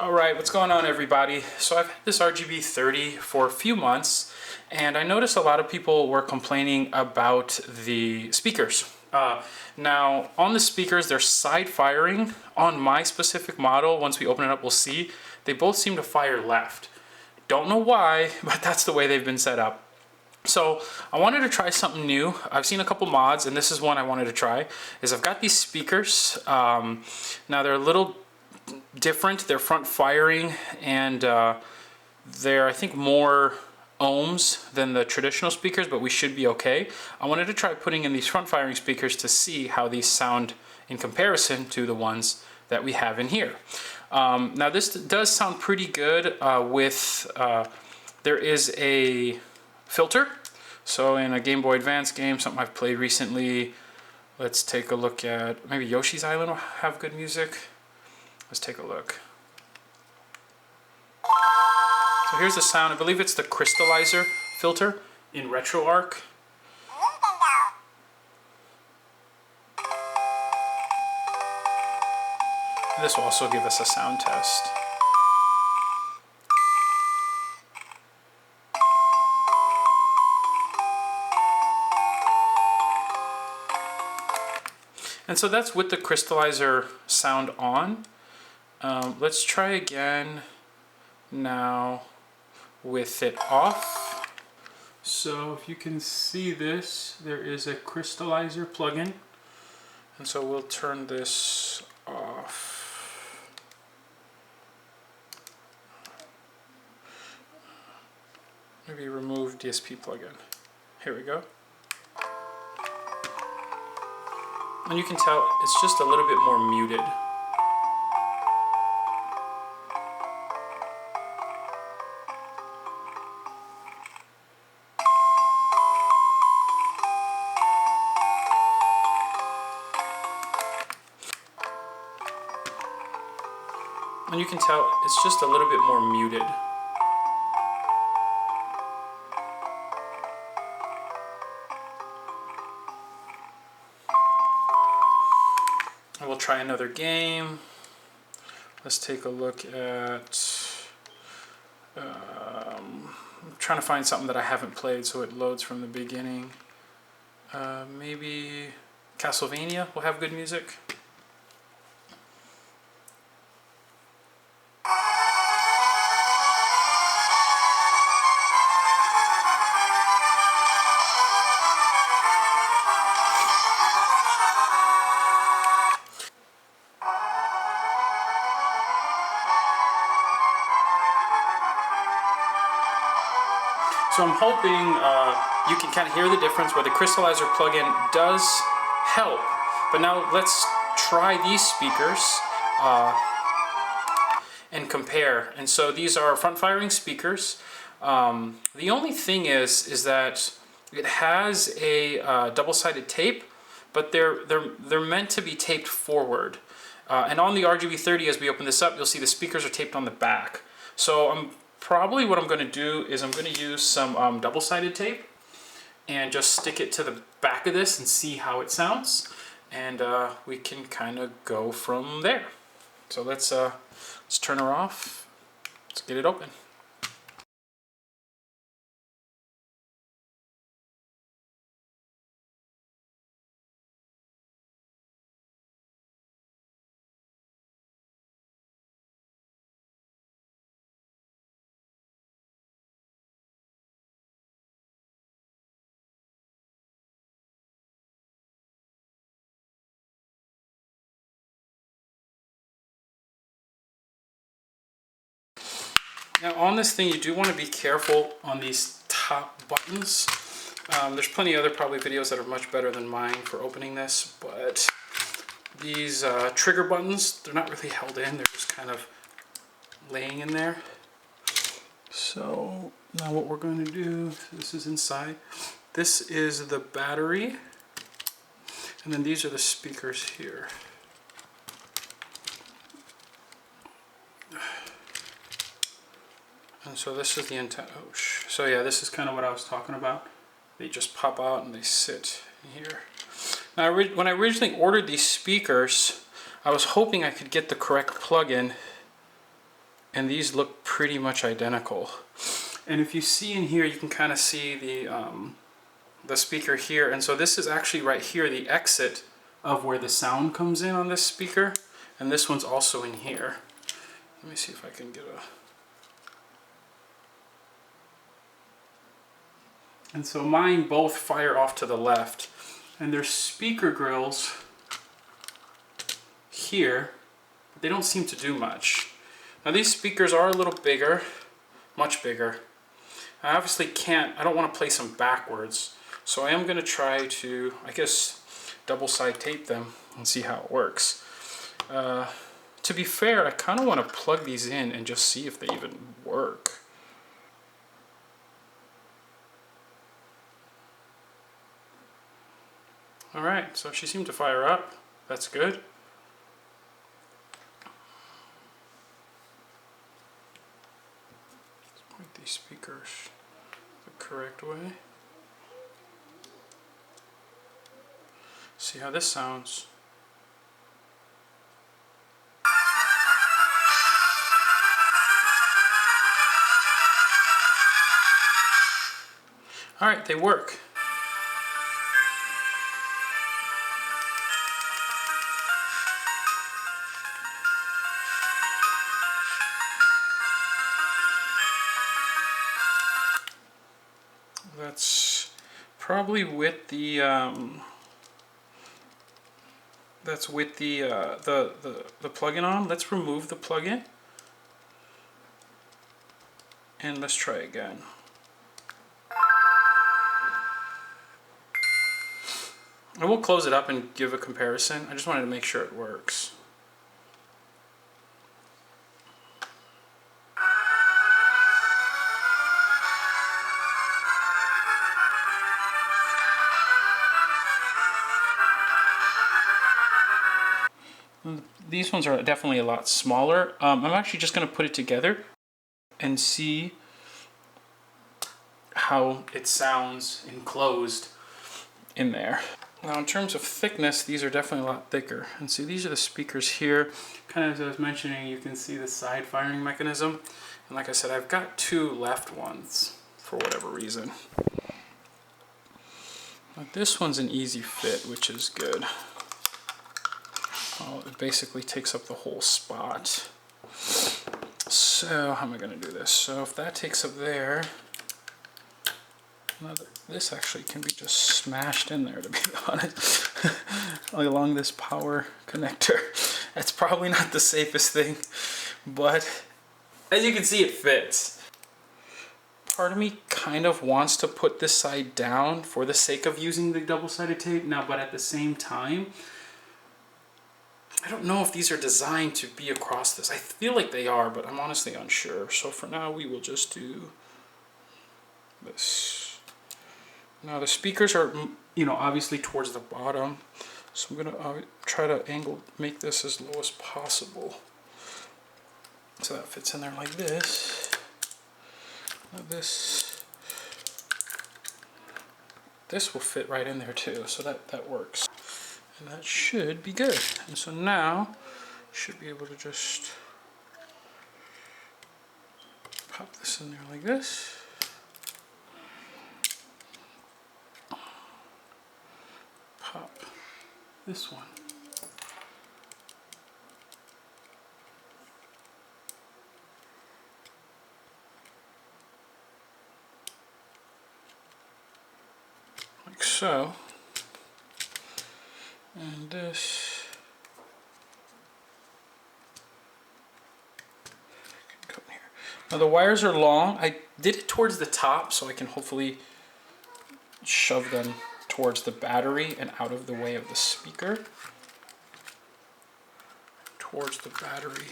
Alright, what's going on everybody? So I've had this RGB30 for a few months and I noticed a lot of people were complaining about the speakers. Now on the speakers they're side firing. On my specific model, once we open it up we'll see, they both seem to fire left. Don't know why, but that's the way they've been set up. So I wanted to try something new. I've seen a couple mods and this is one I wanted to try. Is I've got these speakers. Now they're a little different. They're front firing and they're I think more ohms than the traditional speakers, but we should be okay. I wanted to try putting in these front firing speakers to see how these sound in comparison to the ones that we have in here. Now this does sound pretty good with there is a filter. So in a Game Boy Advance game, something I've played recently, let's take a look at maybe Yoshi's Island will have good music. Let's take a look. So here's the sound. I believe it's the Crystalizer filter in RetroArch. This will also give us a sound test. And so that's with the Crystalizer sound on. Let's try again now with it off. So if you can see this, there is a Crystalizer plugin. And so we'll turn this off. Maybe remove DSP plugin. Here we go. And you can tell it's just a little bit more muted. And you can tell it's just a little bit more muted. And we'll try another game. Let's take a look at... I'm trying to find something that I haven't played so it loads from the beginning. Maybe Castlevania will have good music. So I'm hoping you can kind of hear the difference where the Crystalizer plugin does help. But now let's try these speakers and compare. And so these are front firing speakers. The only thing is that it has a double-sided tape, but they're meant to be taped forward. And on the RGB30, as we open this up, you'll see the speakers are taped on the back. So probably what I'm going to do is I'm going to use some double-sided tape and just stick it to the back of this and see how it sounds, and we can kind of go from there. So let's turn her off. Let's get it open. Now on this thing you do want to be careful on these top buttons. There's plenty of other probably videos that are much better than mine for opening this, but these trigger buttons, they're not really held in, they're just kind of laying in there. So now what we're going to do, this is inside. This is the battery, and then these are the speakers here. And so this is the intent. Oh, so yeah, this is kind of what I was talking about. They just pop out and they sit here. Now, when I originally ordered these speakers, I was hoping I could get the correct plug-in and these look pretty much identical. And if you see in here, you can kind of see the speaker here, and so this is actually right here, the exit of where the sound comes in on this speaker, and this one's also in here. Let me see if I can get a... And so mine both fire off to the left, and there's speaker grills here, but they don't seem to do much. Now these speakers are a little bigger, much bigger. I obviously can't, I don't want to place them backwards, so I am going to try to, I guess, double side tape them and see how it works. To be fair, I kind of want to plug these in and just see if they even work. Alright, so she seemed to fire up. That's good. Let's point these speakers the correct way. See how this sounds. Alright, they work. That's probably with the that's with the plugin on. Let's remove the plugin and let's try again. I will close it up and give a comparison. I just wanted to make sure it works. These ones are definitely a lot smaller. I'm actually just going to put it together and see how it sounds enclosed in there. Now in terms of thickness, these are definitely a lot thicker. And see, these are the speakers here. Kind of as I was mentioning, you can see the side firing mechanism. And like I said, I've got two left ones for whatever reason. Now this one's an easy fit, which is good. Well, it basically takes up the whole spot. So how am I going to do this? So if that takes up there, this actually can be just smashed in there, to be honest, along this power connector. That's probably not the safest thing, but as you can see, it fits. Part of me kind of wants to put this side down for the sake of using the double-sided tape now, but at the same time, I don't know if these are designed to be across this. I feel like they are, but I'm honestly unsure. So for now, we will just do this. Now the speakers are, you know, obviously towards the bottom. So I'm gonna try to make this as low as possible. So that fits in there like this. Now this will fit right in there too. So that works. And that should be good. And so now, should be able to just pop this in there like this. Pop this one. Like so. And this can go in here. Now the wires are long. I did it towards the top so I can hopefully shove them towards the battery and out of the way of the speaker. Towards the battery.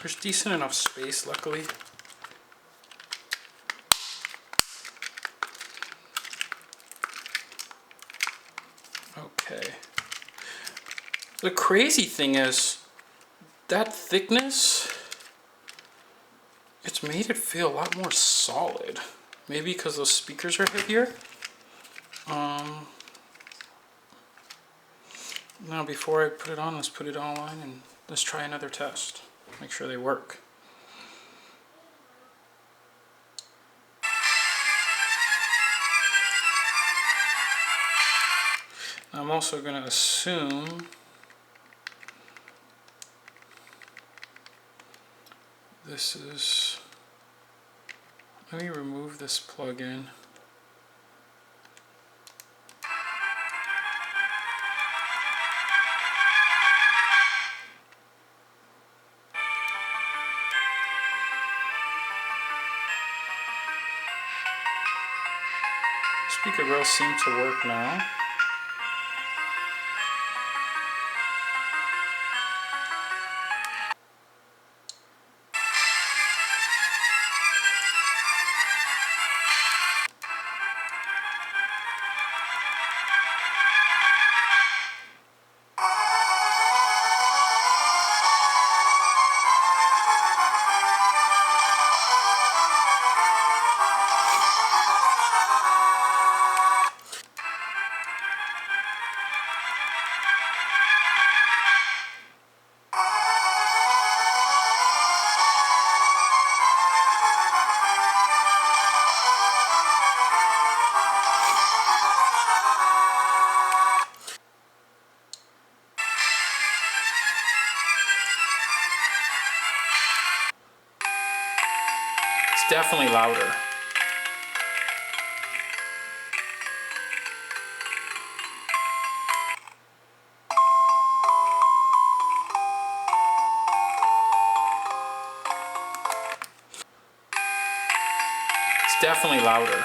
There's decent enough space, luckily. Okay. The crazy thing is that thickness, it's made it feel a lot more solid. Maybe because those speakers are heavier. Now before I put it on, let's put it online and let's try another test. Make sure they work. also going to assume this is, let me remove this plugin. Speaker grills seem to work now. It's definitely louder. It's definitely louder.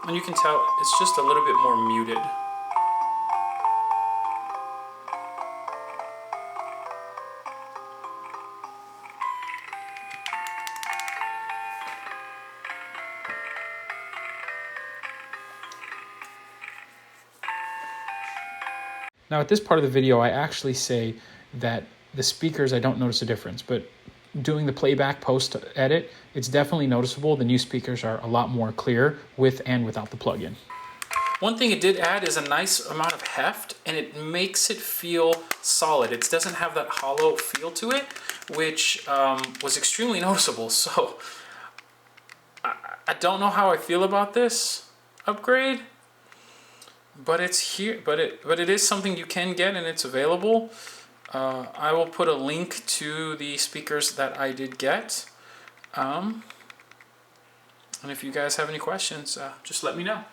And you can tell it's just a little bit more muted. Now at this part of the video, I actually say that the speakers, I don't notice a difference, but doing the playback post edit, it's definitely noticeable. The new speakers are a lot more clear with and without the plugin. One thing it did add is a nice amount of heft, and it makes it feel solid. It doesn't have that hollow feel to it, which was extremely noticeable. So I don't know how I feel about this upgrade, but it's here. But it is something you can get, and it's available. I will put a link to the speakers that I did get. And if you guys have any questions, just let me know.